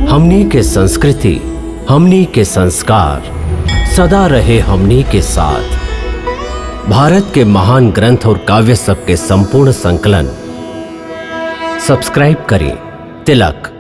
हमनी के संस्कृति, हमनी के संस्कार सदा रहे हमनी के साथ। भारत के महान ग्रंथ और काव्य सब के संपूर्ण संकलन सब्सक्राइब करें तिलक।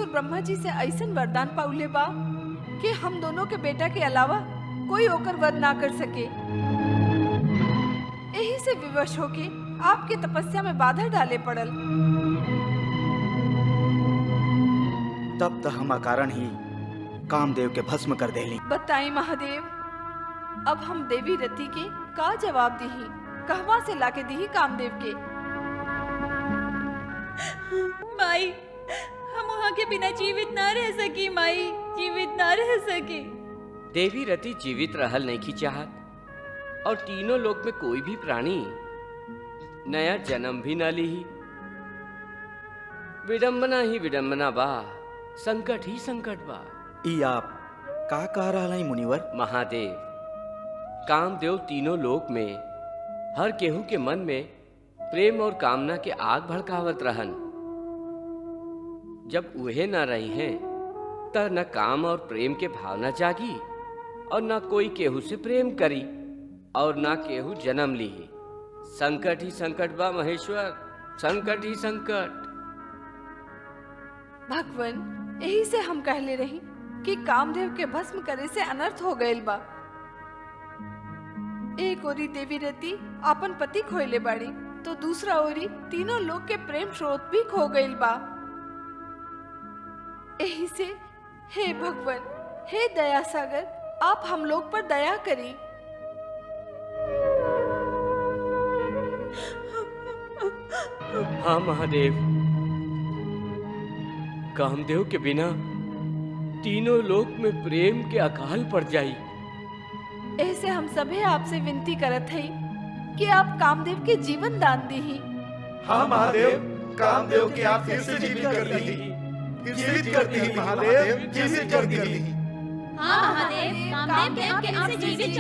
ब्रह्मा जी से ऐसन वरदान पाउले बा कि हम दोनों के बेटा के अलावा कोई ओकर वध ना कर सके। यही से विवश होके आपके तपस्या में बाधा डाले पड़ल। तब तो हम अकारण ही कामदेव के भस्म कर देली। बताई महादेव, अब हम देवी रति के का जवाब दीही? कहवा से लाके दीही कामदेव के? माई, हम वहाँ के बिना जीवित ना रह सकी। माई, जीवित ना रह सकी। देवी रति जीवित रहल नहीं की चाहत और तीनों लोक में कोई भी प्राणी नया जन्म भी न ली। विडंबना ही विडंबना बा, संकट ही संकट बा। ई आप का कह रहा है मुनिवर? महादेव, कामदेव तीनों लोक में हर केहू के मन में प्रेम और कामना के आग भड़कावत रहन। जब उहे न रही हैं त न काम और प्रेम के भावना जागी और न कोई केहू से प्रेम करी और न केहू जन्म ली। संकट ही संकट बा महेश्वर, संकट ही संकट। भगवान, यही से हम कहले रही कि कामदेव के भस्म करे से अनर्थ हो गईल बा। एक ओरी देवी रति अपन पति खोइले बाड़ी तो दूसरा ओरी तीनों लोग के प्रेम स्रोत भी खो गईल बा। यही से हे भगवान, हे दया सागर, आप हम लोग पर दया करें। हाँ महादेव, कामदेव के बिना तीनों लोक में प्रेम के अकाल पड़ जाई। ऐसे हम सभी आपसे विनती करत हई कि आप कामदेव के जीवन दान दी। हाँ महादेव, कामदेव के आप फिर से जीवित कर दी, जीवित कर दी महादेव, जीवित कर दी। हाँ महादेव, कामदेव के आप जीवित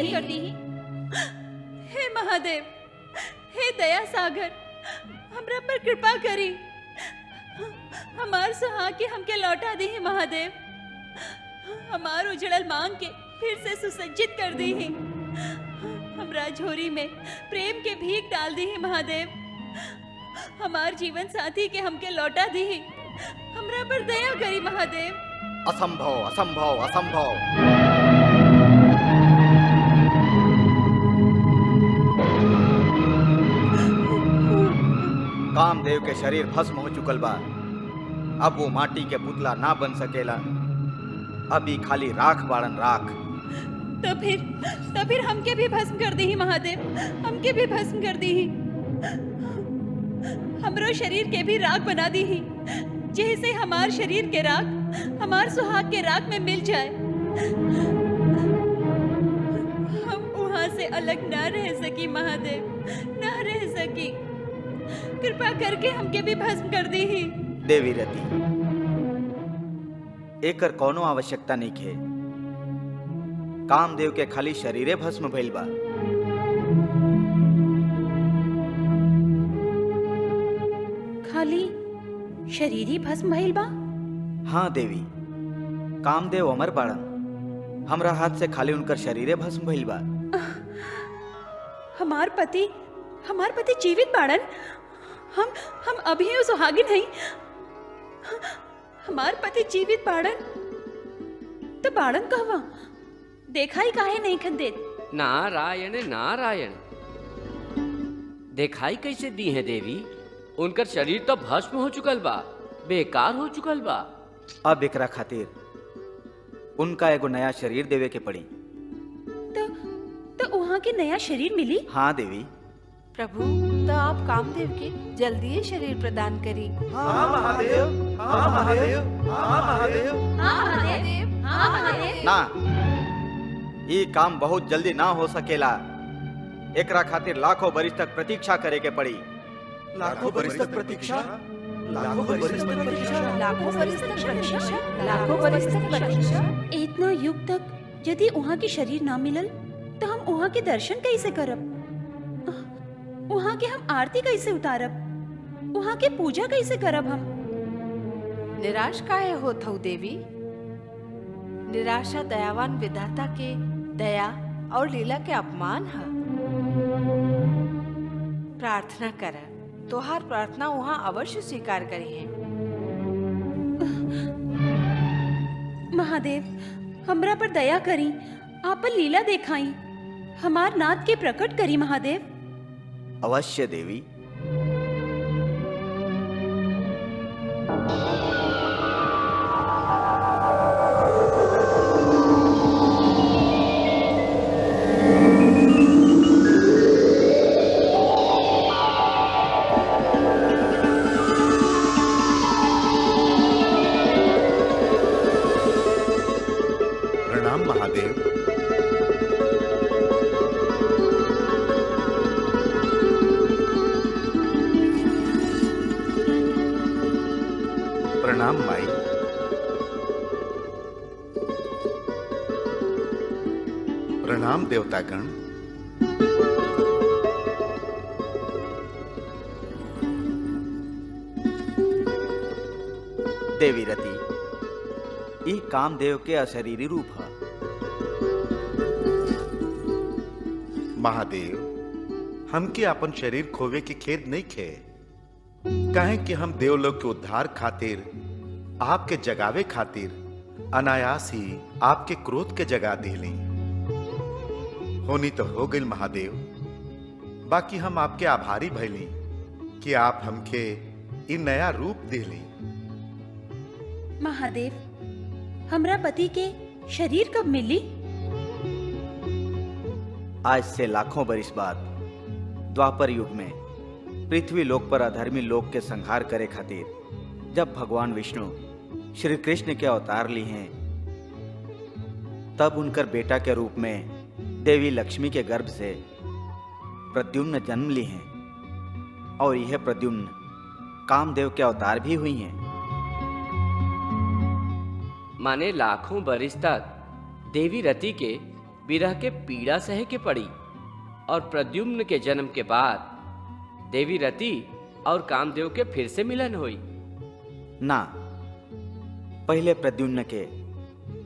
कर दी। हे महादेव, हे दया सागर, हमरा पर कृपा करी। हमार सुहाग के हमके लौटा दी महादेव। हमार उजड़ल मांग के फिर से सुसज्जित कर दी। हमरा झोरी में प्रेम के भीख डाल दी महादेव। हमार जीवन साथी के हमके लौटा दी। हमरा पर दया करी महादेव। असंभव असंभव असंभव। कामदेव के शरीर भस्म हो चुकल बा। अब वो माटी के पुतला ना बन सकेला। अभी खाली राख बाड़न, राख। तो फिर हमके भी भस्म कर दी महादेव। हमके भी भस्म कर दी। हमरो शरीर के भी राख बना दी। जैसे हमार शरीर के राख हमार सुहाग के राख में मिल जाए। हम वहां से अलग ना रह सकी महादेव, ना रह सकी। कृपा करके हमके भी भस्म कर दी। देवी रति, एकर कोनो आवश्यकता नहीं खे। कामदेव के खाली शरीरे भस्म भइल बा। खाली शरीर ही भस्म भइल बा? हाँ देवी, कामदेव अमर बाड़न। हमरा हाथ से खाली उनकर शरीरे भस्म भइल बा। हमार पति जीवित बाड़न। हम अभी सुहागिन नहीं। हमार पति जीवित बाड़न तो बाड़न कहवा? देखा ही काहे नहीं खन देत? नारायण नारायण। दिखाई कैसे दी है देवी? उनकर शरीर तो भस्म हो चुकल बा, बेकार हो चुकल बा। अब एकरा खातिर उनका एगो नया शरीर देवे के पड़ी। तो वहाँ के नया शरीर मिली? हाँ देवी। प्रभु, तो आप कामदेव के जल्दी ही शरीर प्रदान करी। हाँ महादेव, हाँ महादेव, हाँ महादेव। हाँ महादेव, हाँ महादेव। ना, ये काम बहुत जल्दी ना हो सकेला। एकरा खातिर लाखों बरिस तक प्रतीक्षा करे के पड़ी। लाखों बरिस तक प्रतीक्षा? लाखों बरिस तक प्रतीक्षा? लाखों बरिस तक प्रतीक्षा? लाखों बरिस तक प्रतीक्षा? इतना युग तक यदि वहाँ के शरीर ना मिलल तो हम वहाँ के दर्शन कैसे करब? वहाँ के हम आरती कैसे उतारब? वहाँ के पूजा कैसे करब हम? निराश काहे होत हऊ देवी? निराशा दयावान विधाता के दया और लीला के अपमान है। प्रार्थना कर, तोहार प्रार्थना वहाँ अवश्य स्वीकार करी है। महादेव, हमरा पर दया करी, आप पर लीला देखाई, हमार नाथ के प्रकट करी महादेव। अवश्य देवी। प्रणाम महादेव। प्रणाम माई। प्रणाम देवतागण। देवी रति, ई कामदेव के अशरीरी रूप है। महादेव, हमके अपन शरीर खोवे के खेद नहीं खे। कहे कि हम देवलोक के उद्धार खातिर, आपके जगावे खातिर अनायास ही आपके क्रोध के जगा दिली। होनी तो हो गई महादेव, बाकी हम आपके आभारी भैली कि आप हमके इ नया रूप दिली। महादेव, हमरा पति के शरीर कब मिली? आज से लाखों बरिस बाद द्वापर युग में पृथ्वी लोक पर अधर्मी लोक के संहार करे खातिर जब भगवान विष्णु श्री कृष्ण के अवतार ली हैं, तब उनकर बेटा के रूप में देवी लक्ष्मी के गर्भ से प्रद्युम्न जन्म ली हैं और यह प्रद्युम्न कामदेव के अवतार भी हुई हैं। माने लाखों बरिस तक देवी रति के विरह के पीड़ा सहे के पड़ी और प्रद्युम्न के जन्म के बाद देवी रति और कामदेव के फिर से मिलन हुई। ना, पहले प्रद्युम्न के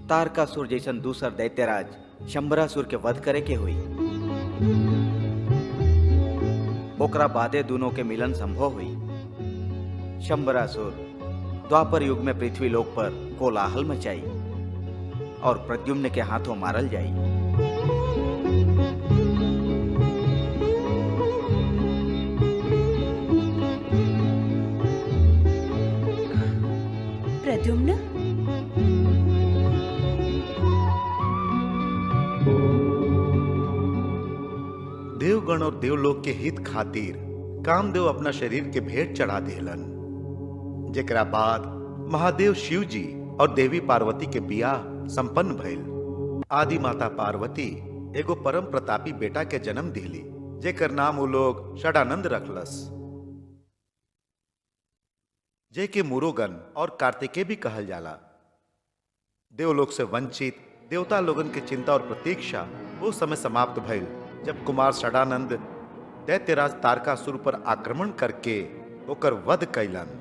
तारकासुर जैसन दूसर दैत्यराज शंबरासुर के वध करे के हुई। ओकरा बादे दोनों के मिलन संभव हुई। शंबरासुर द्वापर युग में पृथ्वी लोक पर कोलाहल मचाई और प्रद्युम्न के हाथों मारल जाई। प्रद्युम्न, देवगण और देवलोक के हित खातिर कामदेव अपना शरीर के भेंट चढ़ा देलन, जेकरा बाद महादेव शिव जी और देवी पार्वती के बियाह संपन्न भइल। आदि माता पार्वती एगो परम प्रतापी बेटा के जन्म दिली, जेकर नाम वो लोग षडानंद रखलस, जेके मुरुगन और कार्तिकेय भी कहल जाला। देवलोक से वंचित देवता लोगन के चिंता और प्रतीक्षा वो समय समाप्त भइल जब कुमार षडानंद दैत्यराज तारकासुर पर आक्रमण करके ओकर वध कैलन।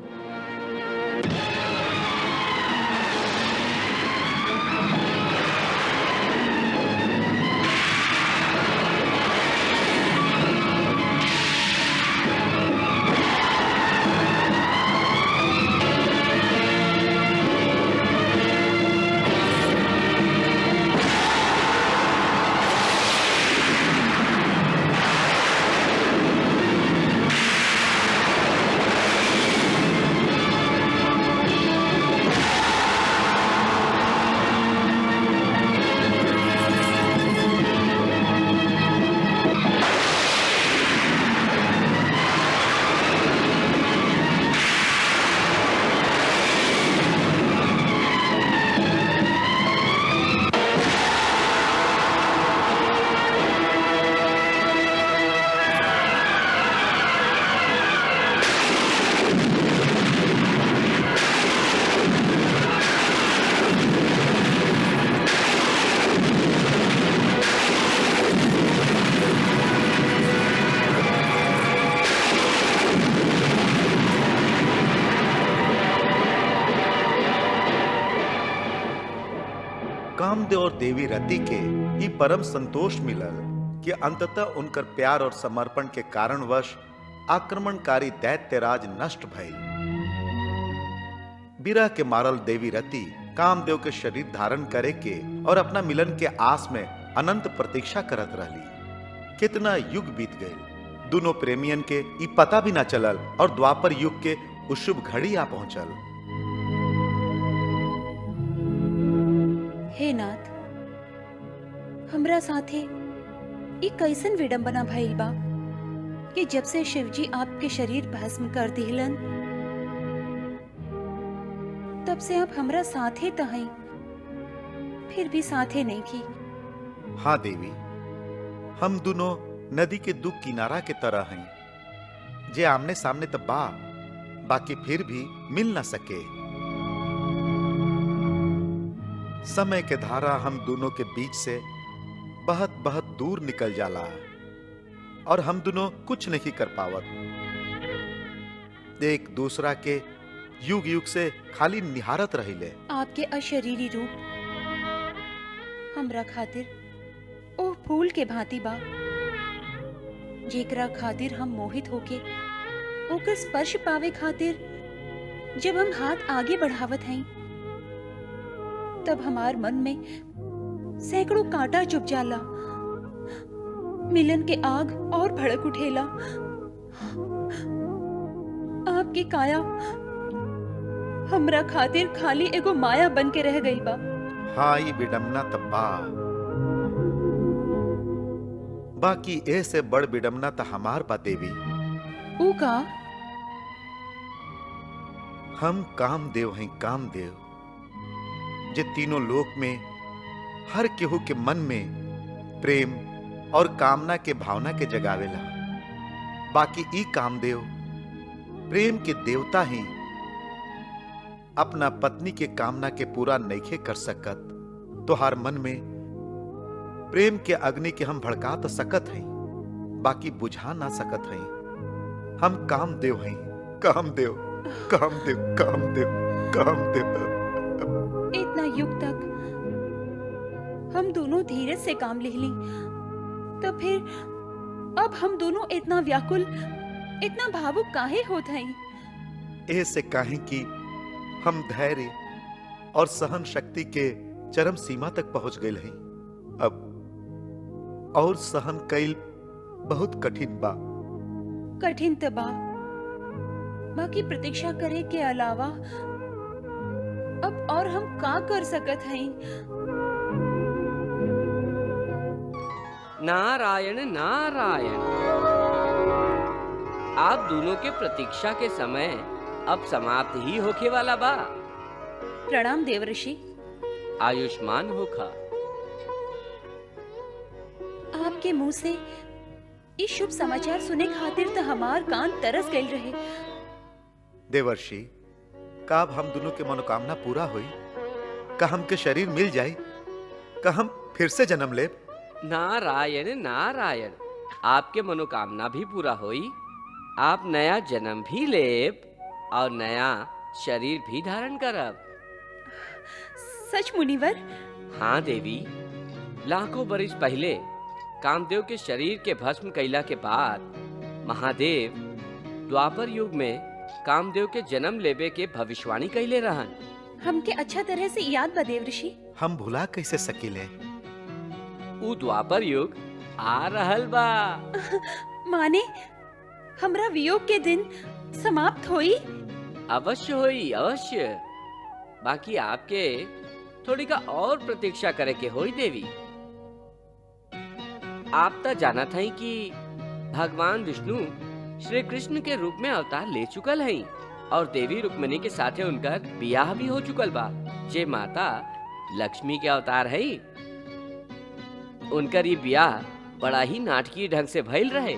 कामदेव और देवी रति के ई परम संतोष मिलल कि अंततः उनकर प्यार और समर्पण के कारणवश आक्रमणकारी दैत्यराज नष्ट भइल। बिरह के मारल देवी रति कामदेव के शरीर धारण करे के और अपना मिलन के आस में अनंत प्रतीक्षा करत रहली। कितना युग बीत गए, दोनों प्रेमियन के ई पता भी ना चलल और द्वापर युग के उस शुभ घड़ी आ पहुंचल। हे नाथ, हमरा साथे ई कैसन विडंबना भइल बा कि जब से शिवजी आपके शरीर भस्म कर दिहलन तब से आप हमरा साथे त हई, फिर भी साथे नहीं की। हाँ देवी, हम दोनों नदी के दू किनारा के तरह हैं, जे आमने सामने तो बाकी फिर भी मिल न सके। समय के धारा हम दोनों के बीच से बहुत बहुत दूर निकल जाला और हम दोनों कुछ नहीं कर पावत। एक दूसरा के युग युग से खाली निहारत रहिले। आपके अशरीरी रूप हमरा खातिर ओह फूल के भांति बा, जेकरा खातिर हम मोहित होके ओकर स्पर्श पावे खातिर जब हम हाथ आगे बढ़ावत हई तब हमार मन में सैकड़ों कांटा चुभ जाला, मिलन के आग और भड़क उठेला। आपकी काया हमरा खातिर खाली एगो माया बन के रह गई बा। हाँ, ये विडम्बना तब्बा, बाकी ए से बड़ विडम्बना त हमार बा देवी। ऊ का? हम कामदेव हैं, कामदेव, जे तीनों लोक में हर केहू के मन में प्रेम और कामना के भावना के जगावेला। बाकी ई कामदेव प्रेम के देवता ही अपना पत्नी के कामना के पूरा नइखे कर सकत, तो हर मन में प्रेम के अग्नि के हम भड़का तो सकत हैं, बाकी बुझा ना सकत हैं। हम कामदेव हैं, कामदेव, कामदेव, कामदेव, कामदेव। इतना युग तक हम दोनों धीरज से काम ले ली, तो फिर अब हम दोनों इतना व्याकुल, इतना भावुक काहे होत हई? ऐसे काहे कि हम धैर्य और सहन शक्ति के चरम सीमा तक पहुंच गए हैं। अब और सहन कईल बहुत कठिन बा। कठिन तबा बाकी प्रतीक्षा करे के अलावा अब और हम का कर सकत हई? नारायण नारायण। आप दोनों के प्रतीक्षा के समय अब समाप्त ही होके वाला बा। प्रणाम देवऋषि। आयुष्मान होखा। आपके मुंह से इस शुभ समाचार सुने खातिर तो हमार कान तरस गए रहे। देवर्षि, का अब हम दोनों के मनोकामना पूरा हुई? का हमके शरीर मिल जाए? का हम फिर से जन्म ले? नारायण नारायण। आपके मनोकामना भी पूरा होई, आप नया जन्म भी लेब और नया शरीर भी धारण करब। सच मुनिवर? हाँ देवी, लाखों बरिस पहले कामदेव के शरीर के भस्म कैला के बाद महादेव द्वापर युग में कामदेव के जन्म लेबे के भविष्यवाणी कैले रहन। हमके अच्छा तरह से याद बा देवऋषि। हम भुला कैसे सकीले? उ द्वापर युग आ रहल बा। माने हमरा वियोग के दिन समाप्त होई? अवश्य होई, अवश्य। बाकी आपके थोड़ी का और प्रतीक्षा करे के होई देवी। आप तो जानत हैं कि भगवान विष्णु श्री कृष्ण के रूप में अवतार ले चुकल हैं और देवी रुक्मिणी के साथे उनका बियाह भी हो चुकल बा, जे माता लक्ष्मी के अवतार है। उनकर ये बियाह बड़ा ही नाटकीय ढंग से भइल रहे।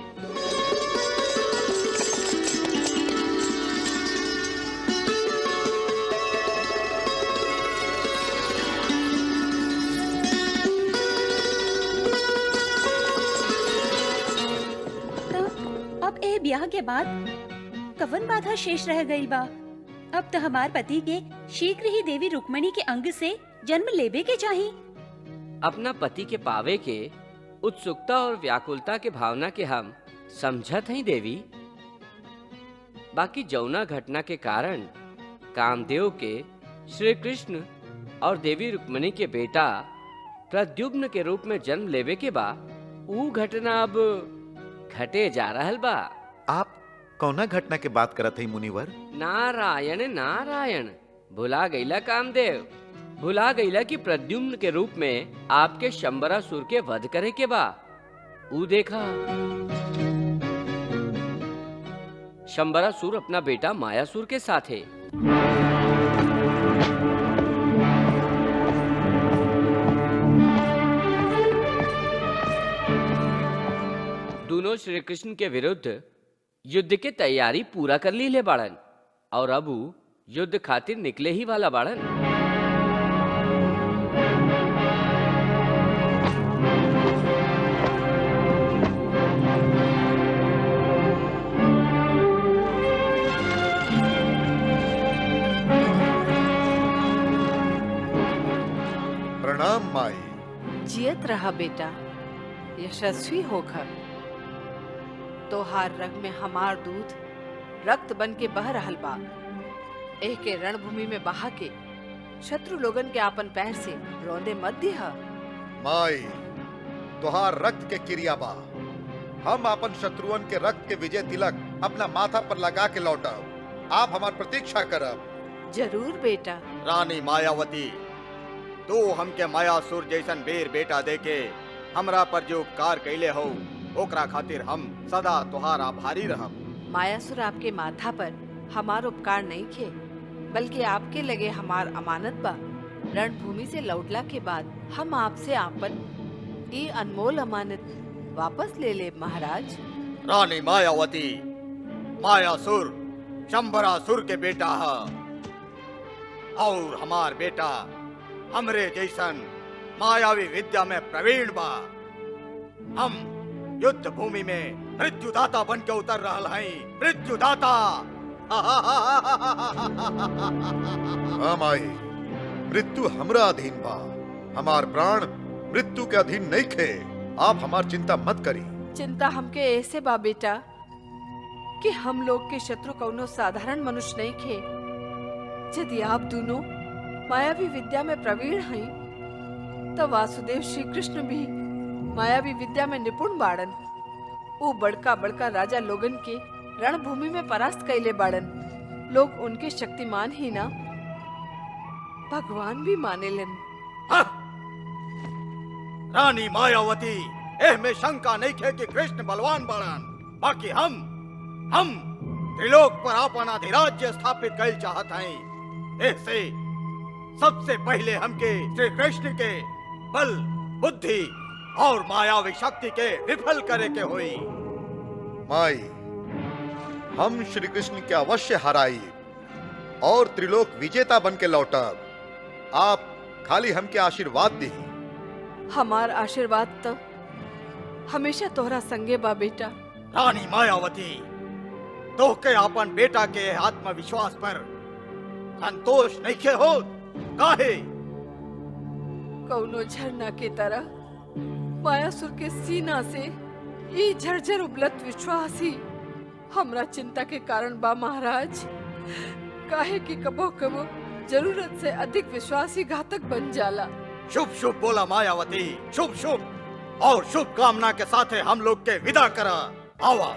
अब ए ब्याह के बाद कवन बाधा शेष रह गई बा? अब तो हमार पति के शीघ्र ही देवी रुक्मिणी के अंग से जन्म लेबे के चाहिए। अपना पति के पावे के उत्सुकता और व्याकुलता के भावना के हम समझत हैं देवी। बाकी जौना घटना के कारण कामदेव के श्री कृष्ण और देवी रुक्मिणी के बेटा प्रद्युम्न के रूप में जन्म लेवे के बा, ऊ घटना अब घटे जा रहल बा। आप कौना घटना के बात करत हैं मुनिवर? नारायण नारायण। भुला गईला कामदेव, भुला गईला कि प्रद्युम्न के रूप में आपके शंबरासुर के वध करे के बा। ऊ देखा, शंबरासुर अपना बेटा मायासुर के साथ है। दोनों श्री कृष्ण के विरुद्ध युद्ध के तैयारी पूरा कर ली ले बाड़न और अब ऊ युद्ध खातिर निकले ही वाला बाड़न। प्रणाम माई। जियत रहा बेटा, यशस्वी होकर। तोहार रग में हमार दूध रक्त बन के बह रहल बा। एह के रणभूमि में बहा के शत्रु लोगन के आपन पैर से रौंदे मत दिहा। माई, तुहार रक्त के क्रिया बा। हम अपन शत्रुअन के रक्त के विजय तिलक अपना माथा पर लगा के लौटब। आप हमार प्रतीक्षा करब। जरूर बेटा। रानी मायावती, तू हमके मायासुर जैसन बेर बेटा देके हमरा पर जो उपकार कैले हो, ओकरा खातिर हम सदा तुहार आभारी रहब। मायासुर आपके माथा पर हमार उपकार नहीं खे, बल्कि आपके लगे हमार अमानत बा। रणभूमि से लौटला के बाद हम आपसे आपन ये अनमोल अमानत वापस ले ले महाराज। रानी मायावती, मायासुर शंबरासुर के बेटा है और हमार बेटा हमरे जैसन मायावी विद्या में प्रवीण बा। हम युद्ध भूमि में मृत्युदाता बन के उतर रहा है। मृत्युदाता। हाँ माई, मृत्यु हमरा अधीन बा। हमार प्राण मृत्यु के अधीन नहीं खे। आप हमार चिंता मत करी। चिंता हमके ऐसे बा बेटा कि हम लोग के शत्रु कौनो साधारण मनुष्य नहीं खे। यदि आप दोनों मायावी विद्या में प्रवीण हैं, तो वासुदेव श्री कृष्ण भी मायावी विद्या में निपुण बाड़न। वो बड़का बड़का राजा लोगन के रणभूमि में परास्त कैले बाड़न। लोग उनके शक्तिमान ही ना, भगवान भी माने लेन। रानी मायावती, एह में शंका नहीं खे कि कृष्ण बलवान बाड़न। बाकी हम त्रिलोक पर अपन अधिराज्य स्थापित कर चाहत हैं। ऐसे सबसे पहले हमके श्री कृष्ण के बल, बुद्धि और मायावी शक्ति के विफल करे के हुई। माई, हम श्री कृष्ण के अवश्य हराई और त्रिलोक विजेता बन के लौटब। आप खाली हमके आशीर्वाद दी। हमार आशीर्वाद तो हमेशा तोहरा संगे बा बेटा। रानी मायावती, तोहके अपन बेटा के आत्मविश्वास पर संतोष नहीं के हो काहे? कौनो झरना के तरह मायासुर के सीना से ई झरझर उबलत विश्वास ही हमरा चिंता के कारण बा महाराज। काहे कि कबो कबो जरूरत से अधिक विश्वासी घातक बन जाला। शुभ शुभ बोला मायावती, शुभ शुभ। और शुभ कामना के साथ हम लोग के विदा करा। आवा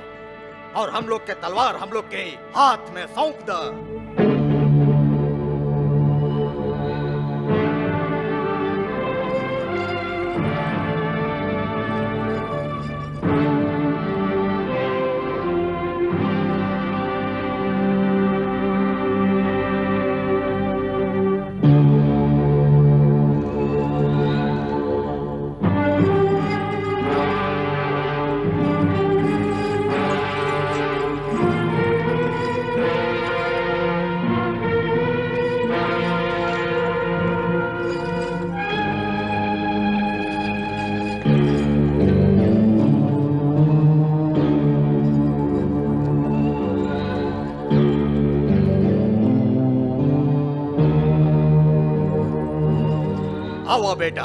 और हम लोग के तलवार हम लोग के हाथ में सौंप दा। आवा बेटा।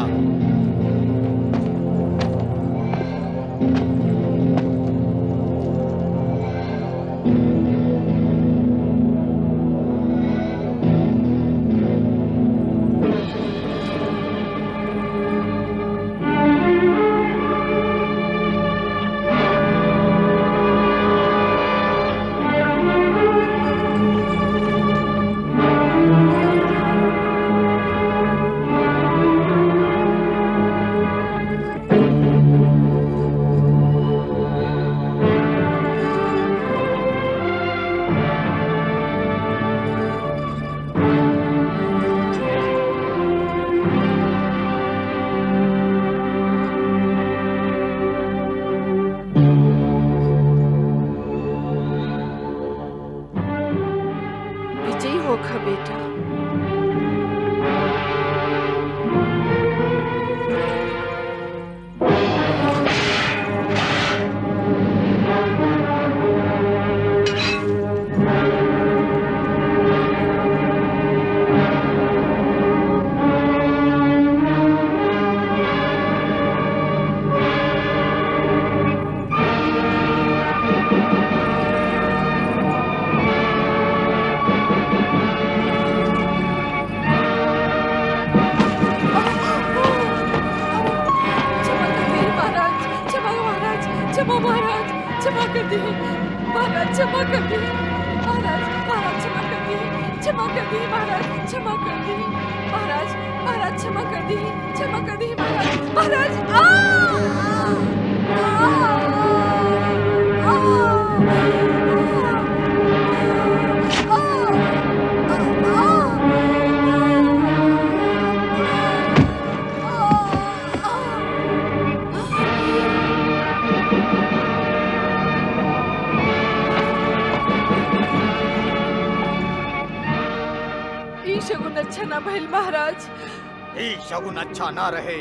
शगुन अच्छा ना रहे,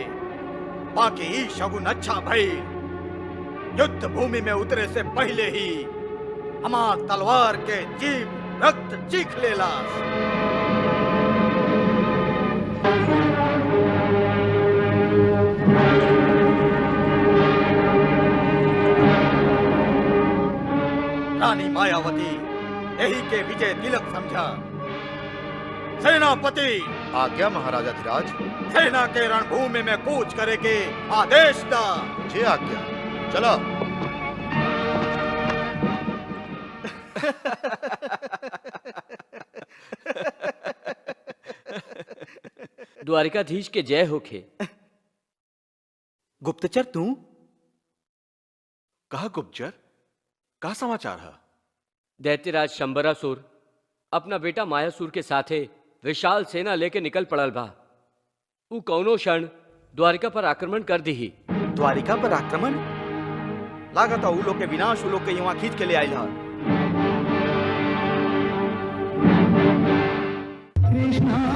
बाकी ही शगुन अच्छा भई। युद्ध भूमि में उतरे से पहले ही हमार तलवार के जीभ रक्त चीख लेला। मायावती यही के विजय तिलक समझा। सेनापति आज्ञा महाराजाधिराज। सेना के रणभूमि में कूच करे के आदेश दा। जे आज्ञा। चलो। द्वारिकाधीश के जय होखे। गुप्तचर तू? कहा गुप्तचर, का समाचार है? दैत्यराज शंबरासुर अपना बेटा मायासुर के साथे विशाल सेना लेके निकल पड़ल बा। ऊ कौनो क्षण द्वारिका पर आक्रमण कर दी। द्वारिका पर आक्रमण? लागत ऊ लोग के विनाश ऊ लोग के यहाँ खींच के ले आयल हा। कृष्णा